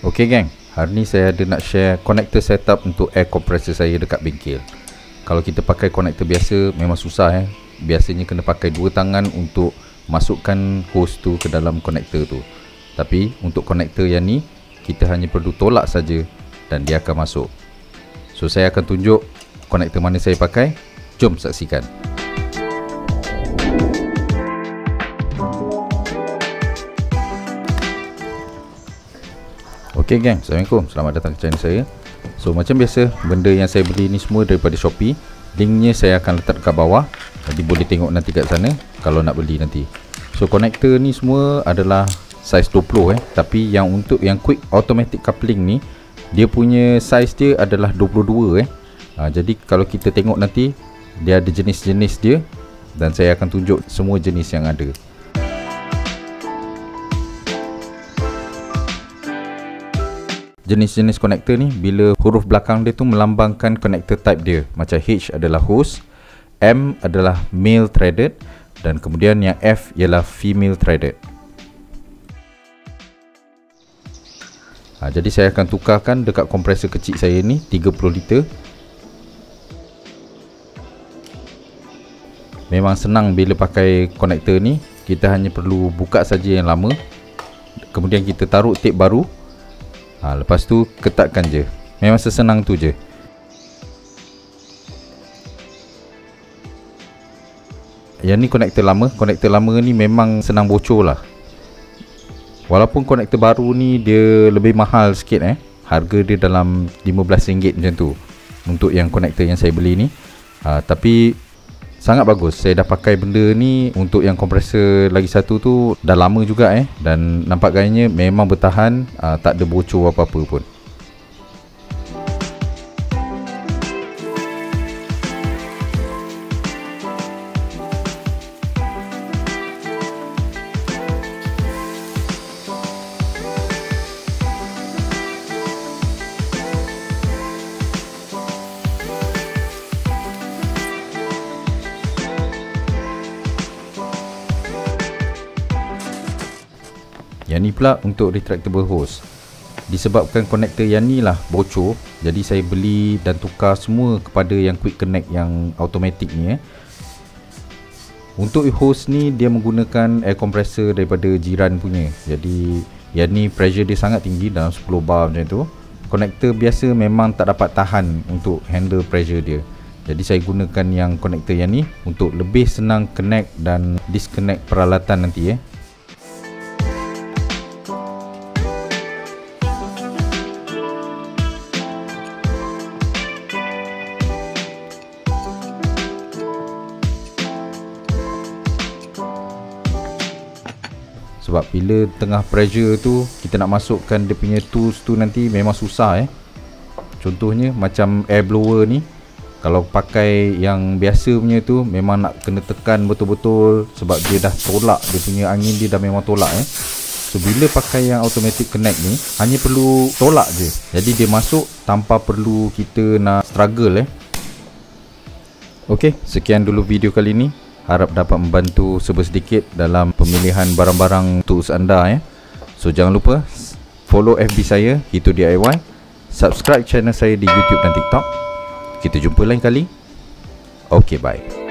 Ok gang, hari ni saya ada nak share connector setup untuk air compressor saya dekat bengkel. Kalau kita pakai connector biasa memang susah Biasanya kena pakai dua tangan untuk masukkan hose tu ke dalam connector tu. Tapi untuk connector yang ni, kita hanya perlu tolak saja dan dia akan masuk. So saya akan tunjuk connector mana saya pakai. Jom saksikan. Ok gang, Assalamualaikum, selamat datang ke channel saya. So macam biasa, benda yang saya beli ni semua daripada Shopee. Linknya saya akan letak dekat bawah, jadi boleh tengok nanti kat sana kalau nak beli nanti. So konektor ni semua adalah saiz 20 tapi yang untuk yang quick automatic coupling ni, dia punya saiz dia adalah 22 jadi kalau kita tengok nanti, dia ada jenis-jenis dia dan saya akan tunjuk semua jenis yang ada. Jenis-jenis konektor ni, bila huruf belakang dia tu melambangkan konektor type dia. Macam H adalah hose, M adalah male threaded, dan kemudian yang F ialah female threaded. Jadi saya akan tukarkan dekat kompresor kecil saya ni, 30 liter. Memang senang bila pakai konektor ni. Kita hanya perlu buka saja yang lama, kemudian kita taruh tape baru. Lepas tu ketatkan je. Memang sesenang tu je. Yang ni konektor lama. Konektor lama ni memang senang bocor lah. Walaupun konektor baru ni dia lebih mahal sikit harga dia dalam RM15 macam tu untuk yang konektor yang saya beli ni. Tapi sangat bagus. Saya dah pakai benda ni untuk yang kompresor lagi satu tu dah lama juga dan nampak gayanya memang bertahan, tak ada bocor apa-apa pun. Yang ni pula untuk retractable hose. Disebabkan konektor yang ni lah bocor, jadi saya beli dan tukar semua kepada yang quick connect yang automatic ni Untuk hose ni dia menggunakan air compressor daripada jiran punya. Jadi yang ni pressure dia sangat tinggi, dalam 10 bar macam tu. Konektor biasa memang tak dapat tahan untuk handle pressure dia. Jadi saya gunakan yang konektor yang ni untuk lebih senang connect dan disconnect peralatan nanti Sebab bila tengah pressure tu, kita nak masukkan dia punya tools tu nanti memang susah Contohnya macam air blower ni, kalau pakai yang biasa punya tu memang nak kena tekan betul-betul, sebab dia dah tolak, dia punya angin dia dah memang tolak So bila pakai yang automatic connect ni, hanya perlu tolak je, jadi dia masuk tanpa perlu kita nak struggle Ok, sekian dulu video kali ni. Harap dapat membantu sebersedikit dalam pemilihan barang-barang tools anda So jangan lupa follow FB saya, Hito DIY. Subscribe channel saya di YouTube dan TikTok. Kita jumpa lain kali. Ok, bye.